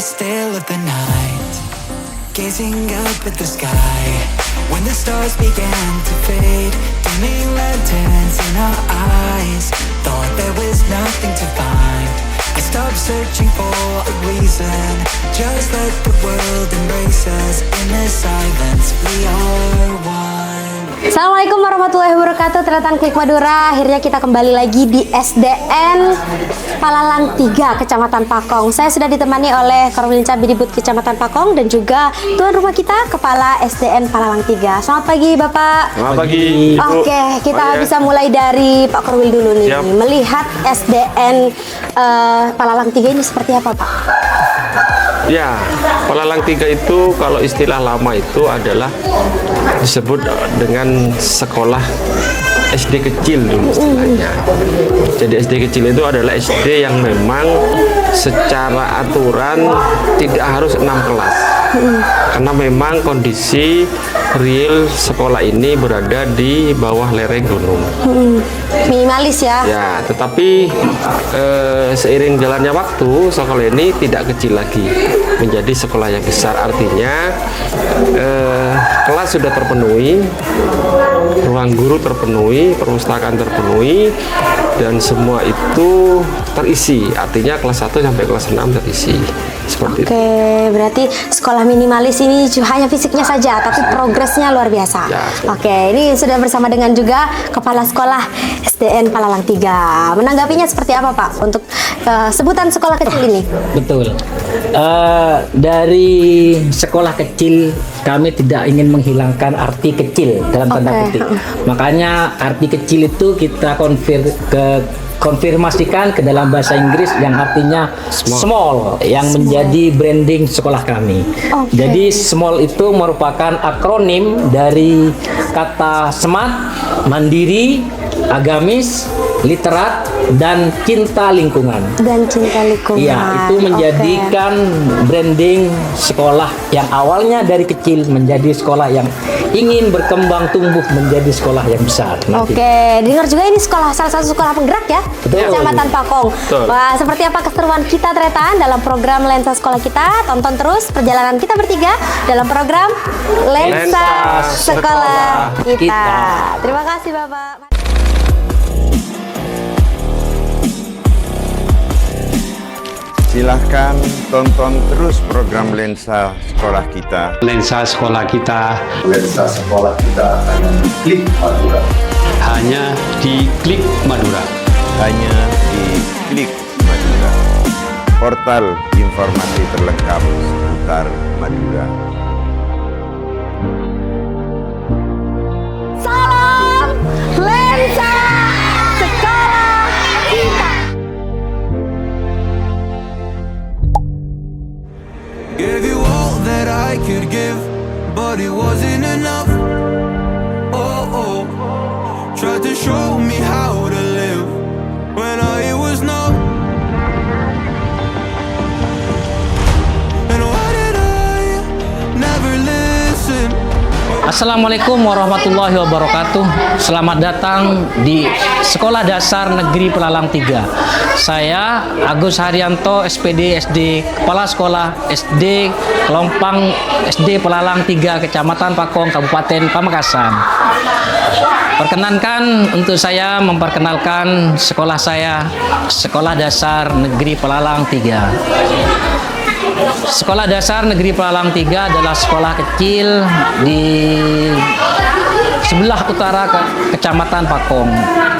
still of the night, gazing up at the sky. When the stars began to fade, dimming lanterns in our eyes, thought there was nothing to find. I stopped searching for a reason, just let the world embrace us. In the silence we are one. Assalamualaikum warahmatullahi wabarakatuh. Ternyata Klik Madura, akhirnya kita kembali lagi di SDN Palalang 3, Kecamatan Pakong. Saya sudah ditemani oleh Korwil Cabdidiput Kecamatan Pakong dan juga tuan rumah kita, Kepala SDN Palalang 3. Selamat pagi Bapak. Selamat pagi Ibu. Oke, kita bisa mulai dari Pak Korwil dulu nih. Siap. Melihat SDN Palalang 3 ini seperti apa Pak? Ya, Palalang 3 itu kalau istilah lama itu adalah disebut dengan sekolah SD kecil dulu istilahnya. Jadi SD kecil itu adalah SD yang memang secara aturan tidak harus 6 kelas. Karena memang kondisi real sekolah ini berada di bawah lereng gunung. Minimalis ya. Ya, tetapi seiring jalannya waktu, sekolah ini tidak kecil lagi, menjadi sekolah yang besar. Artinya kelas sudah terpenuhi, ruang guru terpenuhi, perpustakaan terpenuhi, dan semua itu terisi. Artinya kelas 1 sampai kelas 6 terisi. Seperti itu. Oke, berarti sekolah minimalis ini hanya fisiknya saja, tapi progresnya luar biasa. Ya, Oke, ini sudah bersama dengan juga Kepala Sekolah SDN Palalang 3. Menanggapinya seperti apa Pak untuk sebutan sekolah kecil ini? Betul. Dari sekolah kecil kami tidak ingin menghilangkan arti kecil dalam tanda Oke. petik. Makanya arti kecil itu kita konfirmasikan ke dalam bahasa Inggris yang artinya small, yang menjadi branding sekolah kami. Oke. Jadi small itu merupakan akronim dari kata smart, mandiri, agamis, literat, dan cinta lingkungan. Dan cinta lingkungan. Iya, itu menjadikan branding sekolah yang awalnya dari kecil menjadi sekolah yang ingin berkembang tumbuh menjadi sekolah yang besar. nanti. Oke, dengar juga ini salah satu sekolah penggerak ya, Betul. Kecamatan Pakong. Betul. Wah, seperti apa keseruan kita ternyata dalam program Lensa Sekolah kita? Tonton terus perjalanan kita bertiga dalam program Lensa, Lensa Sekolah Sekolah kita. kita. Terima kasih Bapak. Silahkan tonton terus program Lensa Sekolah Kita. Lensa sekolah kita Lensa sekolah kita hanya di Klik Madura. hanya di Klik Madura. Hanya di Klik Madura. Portal informasi terlengkap seputar Madura. Salam Lensa Sekolah kita. Gave you all that I could give, but it wasn't enough. Oh, oh. Tried to show me how to live when I was numb. And why did I never listen? Assalamualaikum warahmatullahi wabarakatuh. Selamat datang di Sekolah Dasar Negeri Palalang 3. Saya Agus Haryanto, SPD SD, Kepala Sekolah SD Kelompang SD Palalang 3, Kecamatan Pakong, Kabupaten Pamekasan. Perkenankan untuk saya memperkenalkan sekolah saya, Sekolah Dasar Negeri Palalang 3. Sekolah Dasar Negeri Palalang 3 adalah sekolah kecil di sebelah utara Kecamatan Pakong.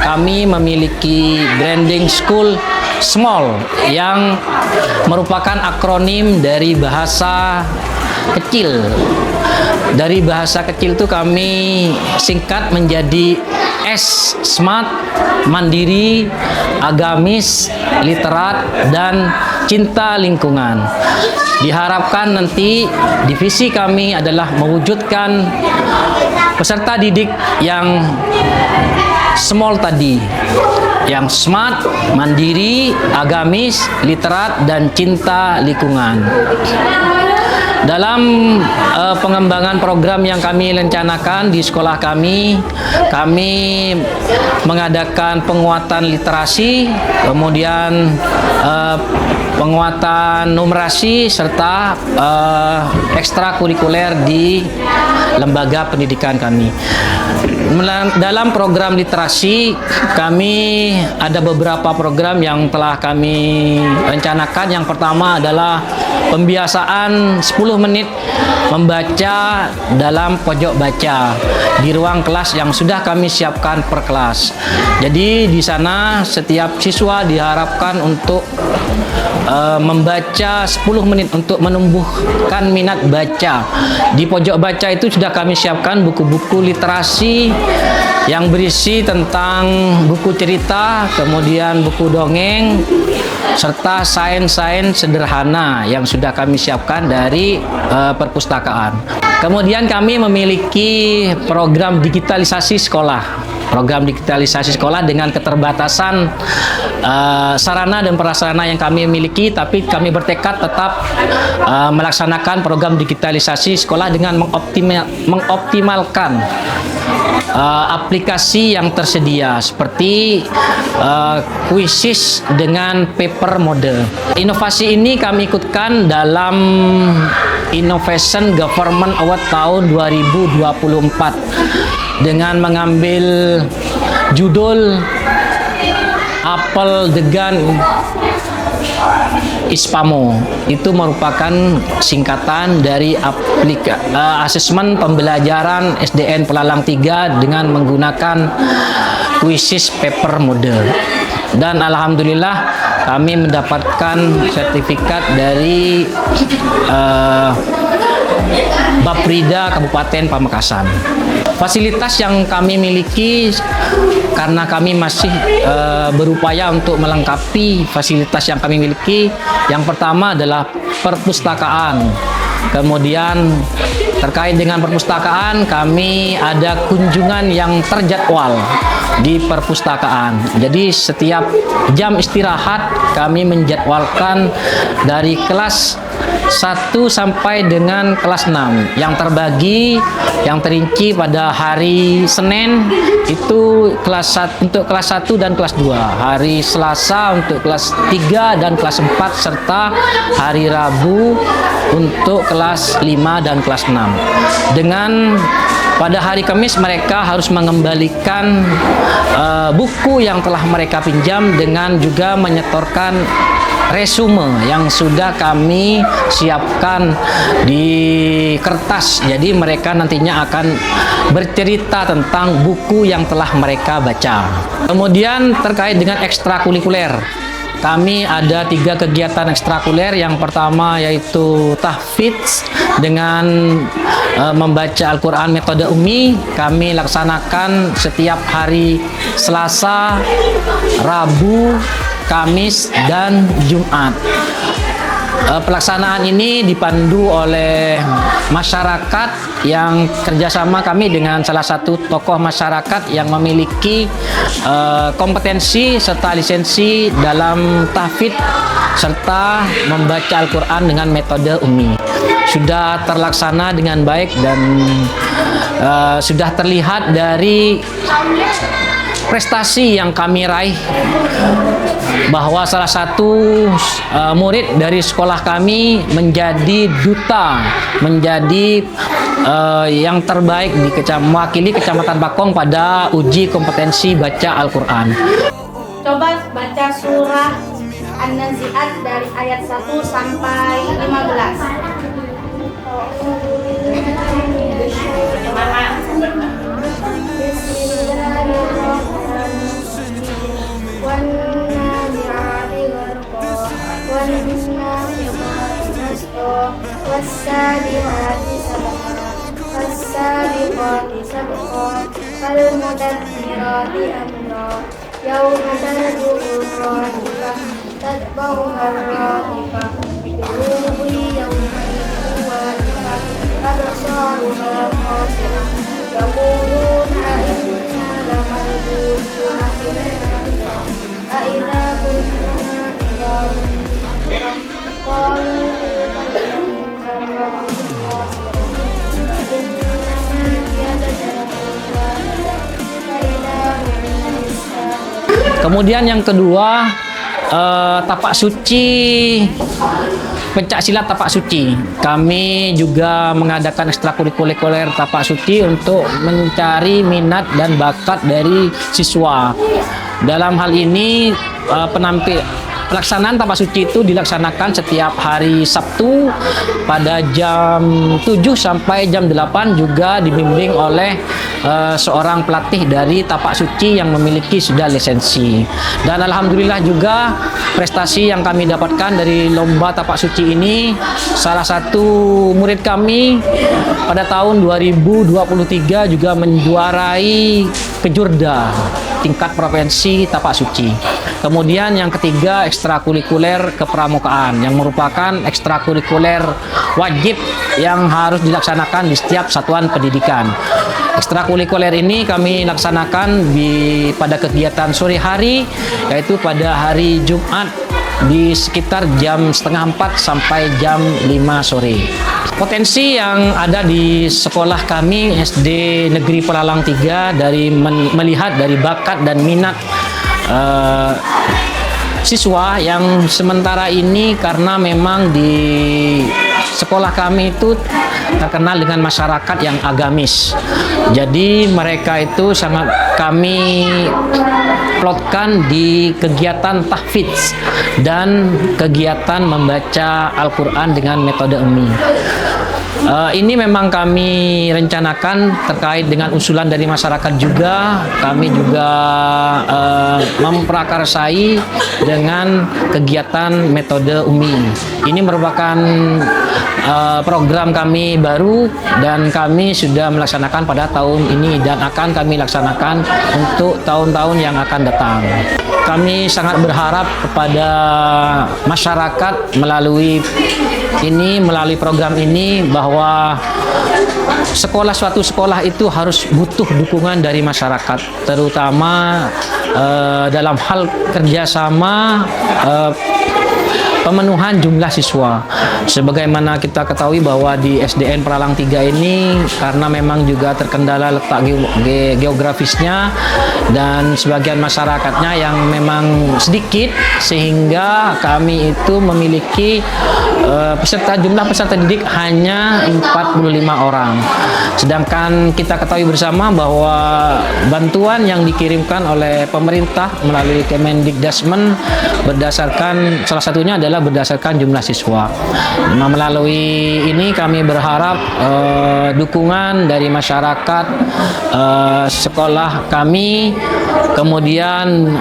Kami memiliki branding school small yang merupakan akronim dari bahasa kecil. Dari bahasa kecil itu kami singkat menjadi S, smart, mandiri, agamis, literat, dan cinta lingkungan. Diharapkan nanti divisi kami adalah mewujudkan peserta didik yang small tadi, yang smart, mandiri, agamis, literat, dan cinta lingkungan. Dalam pengembangan program yang kami rencanakan di sekolah kami mengadakan penguatan literasi, kemudian penguatan numerasi serta ekstrakurikuler di lembaga pendidikan kami. Dalam program literasi kami ada beberapa program yang telah kami rencanakan. Yang pertama adalah pembiasaan 10 menit membaca dalam pojok baca di ruang kelas yang sudah kami siapkan per kelas. Jadi di sana setiap siswa diharapkan untuk membaca 10 menit untuk menumbuhkan minat baca. Di pojok baca itu sudah kami siapkan buku-buku literasi yang berisi tentang buku cerita, kemudian buku dongeng, serta sains-sains sederhana yang sudah kami siapkan dari perpustakaan. Kemudian kami memiliki program digitalisasi sekolah. Program digitalisasi sekolah dengan keterbatasan sarana dan prasarana yang kami miliki, tapi kami bertekad tetap melaksanakan program digitalisasi sekolah dengan mengoptimalkan aplikasi yang tersedia seperti Quizzes dengan paper model. Inovasi ini kami ikutkan dalam Innovation Government Award tahun 2024 dengan mengambil judul Apel Degan ISPAMO. Itu merupakan singkatan dari asesmen pembelajaran SDN Pelalang 3 dengan menggunakan Quizzes paper model. Dan alhamdulillah kami mendapatkan sertifikat dari Baprida Kabupaten Pamekasan. Fasilitas yang kami miliki, karena kami masih berupaya untuk melengkapi fasilitas yang kami miliki, yang pertama adalah perpustakaan. Kemudian terkait dengan perpustakaan, kami ada kunjungan yang terjadwal di perpustakaan. Jadi setiap jam istirahat kami menjadwalkan dari kelas 1 sampai dengan kelas 6 yang terbagi, yang terinci pada hari Senin itu untuk kelas 1 dan kelas 2, hari Selasa untuk kelas 3 dan kelas 4, serta hari Rabu untuk kelas 5 dan kelas 6. Dengan pada hari Kamis mereka harus mengembalikan buku yang telah mereka pinjam dengan juga menyetorkan resume yang sudah kami siapkan di kertas. Jadi mereka nantinya akan bercerita tentang buku yang telah mereka baca. Kemudian terkait dengan ekstrakurikuler, kami ada 3 kegiatan ekstrakurikuler. Yang pertama yaitu tahfidz dengan membaca Al-Quran metode Umi. Kami laksanakan setiap hari Selasa, Rabu, Kamis, dan Jumat. Pelaksanaan ini dipandu oleh masyarakat yang kerjasama kami dengan salah satu tokoh masyarakat yang memiliki kompetensi serta lisensi dalam tahfidz serta membaca Al-Quran dengan metode Umi. Sudah terlaksana dengan baik dan sudah terlihat dari prestasi yang kami raih, bahwa salah satu murid dari sekolah kami menjadi duta, menjadi yang terbaik mewakili Kecamatan Pakong pada uji kompetensi baca Al-Quran. Coba baca surah An-Nazi'at dari ayat 1 sampai 15. Wassabiqati sabqa, fassabiqati sabqa, falmudabbirati amra, yawma tad'u radifah, tatba'uha radifah, qulubu yawma idhin wadifah, absaruha khashi'ah, yaquluna inna lamarduduna fil hafirah, aidza kunna idzaman qalu Kemudian yang kedua, tapak suci, pencak silat tapak suci. Kami juga mengadakan ekstrakurikuler tapak suci untuk mencari minat dan bakat dari siswa. Dalam hal ini pelaksanaan tapak suci itu dilaksanakan setiap hari Sabtu pada jam 7 sampai jam 8, juga dibimbing oleh seorang pelatih dari tapak suci yang memiliki sudah lisensi. Dan alhamdulillah juga prestasi yang kami dapatkan dari lomba tapak suci ini, salah satu murid kami pada tahun 2023 juga menjuarai kejurda tingkat provinsi tapak suci. Kemudian yang ketiga, ekstrakurikuler kepramukaan yang merupakan ekstrakurikuler wajib yang harus dilaksanakan di setiap satuan pendidikan. Ekstrakurikuler ini kami laksanakan pada kegiatan sore hari, yaitu pada hari Jumat di sekitar jam 3:30 sampai jam 5 sore. Potensi yang ada di sekolah kami SD Negeri Pelalang 3 dari melihat dari bakat dan minat siswa yang sementara ini, karena memang di sekolah kami itu terkenal dengan masyarakat yang agamis. Jadi mereka itu sangat kami plotkan di kegiatan tahfidz dan kegiatan membaca Al-Quran dengan metode UMI. Ini memang kami rencanakan terkait dengan usulan dari masyarakat juga. Kami juga memprakarsai dengan kegiatan metode UMI. Ini merupakan program kami baru dan kami sudah melaksanakan pada tahun ini dan akan kami laksanakan untuk tahun-tahun yang akan datang. Kami sangat berharap kepada masyarakat melalui program ini bahwa suatu sekolah itu harus butuh dukungan dari masyarakat, terutama dalam hal kerjasama pemenuhan jumlah siswa. Sebagaimana kita ketahui bahwa di SDN Pelalang 3 ini karena memang juga terkendala letak geografisnya dan sebagian masyarakatnya yang memang sedikit, sehingga kami itu memiliki jumlah peserta didik hanya 45 orang. Sedangkan kita ketahui bersama bahwa bantuan yang dikirimkan oleh pemerintah melalui Kemendikdasmen berdasarkan, salah satunya adalah berdasarkan jumlah siswa. Nah, melalui ini kami berharap dukungan dari masyarakat sekolah kami, kemudian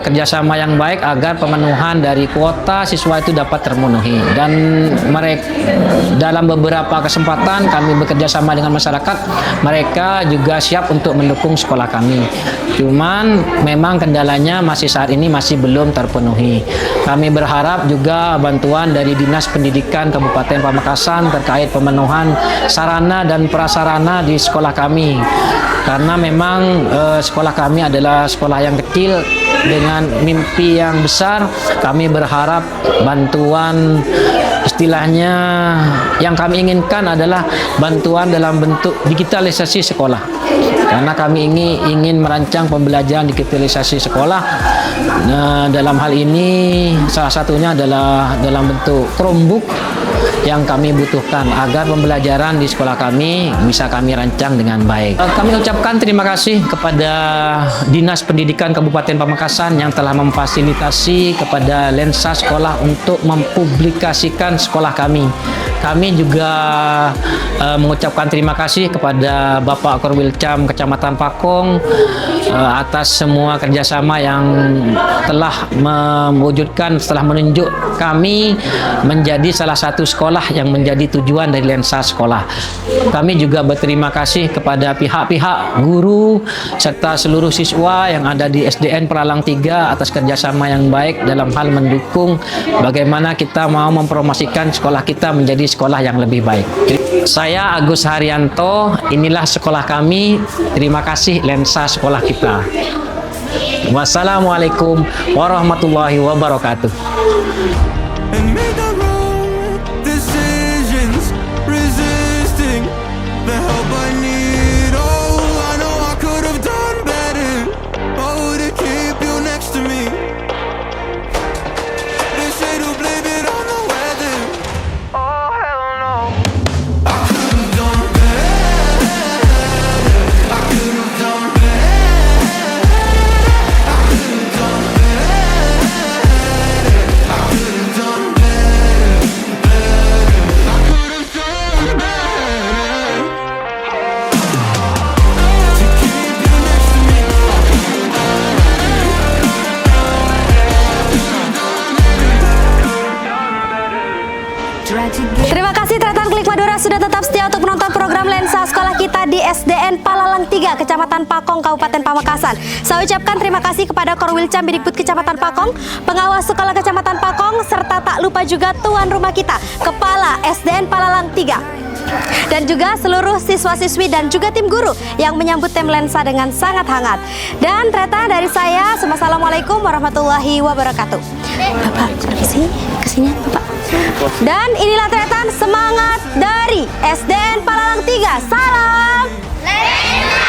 kerjasama yang baik agar pemenuhan dari kuota siswa itu dapat termenuhi. Dan mereka dalam beberapa kesempatan kami bekerja sama dengan masyarakat, mereka juga siap untuk mendukung sekolah kami. Cuman memang kendalanya saat ini masih belum terpenuhi. Kami berharap juga bantuan dari Dinas Pendidikan Kabupaten Pamekasan terkait pemenuhan sarana dan prasarana di sekolah kami. Karena memang sekolah kami adalah sekolah yang kecil dengan mimpi yang besar. Kami berharap bantuan, istilahnya yang kami inginkan adalah bantuan dalam bentuk digitalisasi sekolah. Karena kami ingin merancang pembelajaran digitalisasi sekolah. Nah, dalam hal ini salah satunya adalah dalam bentuk Chromebook yang kami butuhkan agar pembelajaran di sekolah kami bisa kami rancang dengan baik. Kami ucapkan terima kasih kepada Dinas Pendidikan Kabupaten Pamekasan yang telah memfasilitasi kepada Lensa Sekolah untuk mempublikasikan sekolah kami. Kami juga mengucapkan terima kasih kepada Bapak Korwilcam Kecamatan Pakong atas semua kerjasama yang telah mewujudkan, setelah menunjuk kami menjadi salah satu sekolah yang menjadi tujuan dari Lensa Sekolah. Kami juga berterima kasih kepada pihak-pihak guru serta seluruh siswa yang ada di SDN Pelalang 3 atas kerjasama yang baik dalam hal mendukung bagaimana kita mau mempromosikan sekolah kita menjadi sekolah yang lebih baik. Saya Agus Haryanto, inilah sekolah kami. Terima kasih Lensa Sekolah kita. Wassalamualaikum warahmatullahi wabarakatuh. And make the wrong decisions, resisting the help I need. Oh, I know I could have done better. Oh, to keep Kecamatan Pakong, Kabupaten Pamekasan. Saya ucapkan terima kasih kepada Korwil Cambidikbud Kecamatan Pakong, pengawas sekolah Kecamatan Pakong, serta tak lupa juga tuan rumah kita, Kepala SDN Palalang 3. Dan juga seluruh siswa-siswi dan juga tim guru yang menyambut tem lensa dengan sangat hangat. Dan Reta dari saya, Assalamualaikum warahmatullahi wabarakatuh. Bapak, kesini Bapak. Dan inilah Tretan semangat dari SDN Palalang 3. Salam lensa.